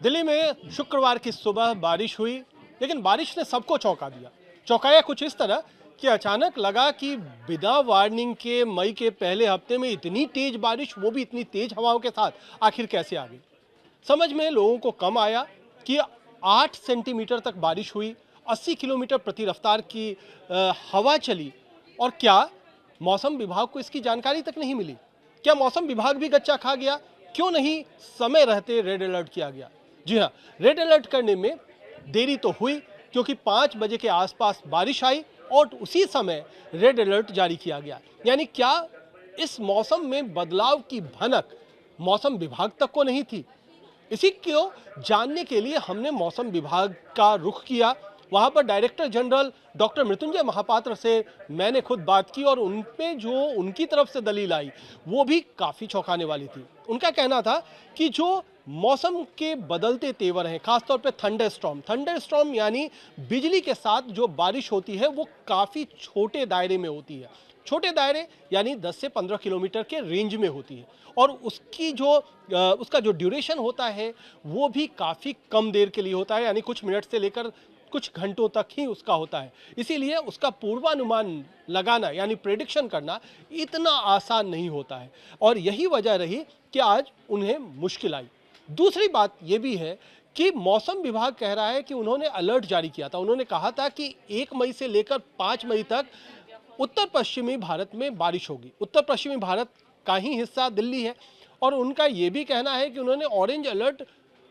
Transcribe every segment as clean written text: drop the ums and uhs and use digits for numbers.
दिल्ली में शुक्रवार की सुबह बारिश हुई, लेकिन बारिश ने सबको चौंका दिया। चौंकाया कुछ इस तरह कि अचानक लगा कि बिना वार्निंग के मई के पहले हफ्ते में इतनी तेज बारिश, वो भी इतनी तेज हवाओं के साथ, आखिर कैसे आ गई। समझ में लोगों को कम आया कि 8 सेंटीमीटर तक बारिश हुई, 80 किलोमीटर प्रति रफ्तार की हवा चली। और क्या मौसम विभाग को इसकी जानकारी तक नहीं मिली? क्या मौसम विभाग भी गच्चा खा गया? क्यों नहीं समय रहते रेड अलर्ट किया गया? जी हाँ, रेड अलर्ट करने में देरी तो हुई, क्योंकि 5 बजे के आसपास बारिश आई और उसी समय रेड अलर्ट जारी किया गया। यानी क्या इस मौसम में बदलाव की भनक मौसम विभाग तक को नहीं थी? इसी को जानने के लिए हमने मौसम विभाग का रुख किया। वहां पर director general doctor Mrityunjay Mahapatra से मैंने खुद बात की और उनपे जो उनकी तरफ से दलील आई वो भी काफ़ी चौंकाने वाली थी। उनका कहना था कि जो मौसम के बदलते तेवर हैं, खासतौर पे थंडरस्टॉर्म यानी बिजली के साथ जो बारिश होती है वो काफ़ी छोटे दायरे में होती है। छोटे दायरे यानी 10 से 15 किलोमीटर के रेंज में होती है और उसका जो ड्यूरेशन होता है वो भी काफ़ी कम देर के लिए होता है, यानी कुछ मिनट से लेकर कुछ घंटों तक ही उसका होता है। इसीलिए उसका पूर्वानुमान लगाना यानी प्रेडिक्शन करना इतना आसान नहीं होता है और यही वजह रही कि आज उन्हें मुश्किल आई। दूसरी बात ये भी है कि मौसम विभाग कह रहा है कि उन्होंने अलर्ट जारी किया था। उन्होंने कहा था कि 1 मई से लेकर 5 मई तक उत्तर पश्चिमी भारत में बारिश होगी। उत्तर पश्चिमी भारत का ही हिस्सा दिल्ली है और उनका ये भी कहना है कि उन्होंने ऑरेंज अलर्ट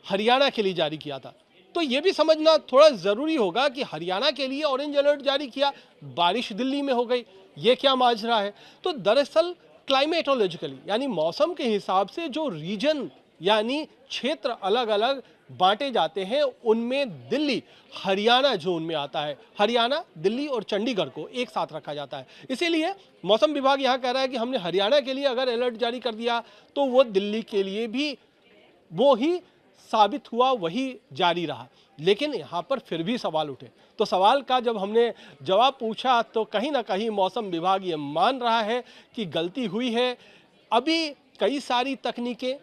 हरियाणा के लिए जारी किया था। तो ये भी समझना थोड़ा ज़रूरी होगा कि हरियाणा के लिए ऑरेंज अलर्ट जारी किया, बारिश दिल्ली में हो गई, ये क्या माजरा है? तो दरअसल क्लाइमेटोलॉजिकली यानी मौसम के हिसाब से जो रीजन यानी क्षेत्र अलग अलग बांटे जाते हैं, उनमें दिल्ली हरियाणा जोन में आता है। हरियाणा, दिल्ली और चंडीगढ़ को एक साथ रखा जाता है। इसीलिए मौसम विभाग यहाँ कह रहा है कि हमने हरियाणा के लिए अगर अलर्ट जारी कर दिया तो वो दिल्ली के लिए भी वो ही साबित हुआ, वही जारी रहा। लेकिन यहाँ पर फिर भी सवाल उठे। तो सवाल का जब हमने जवाब पूछा तो कहीं ना कहीं मौसम विभाग ये मान रहा है कि गलती हुई है। अभी कई सारी तकनीकें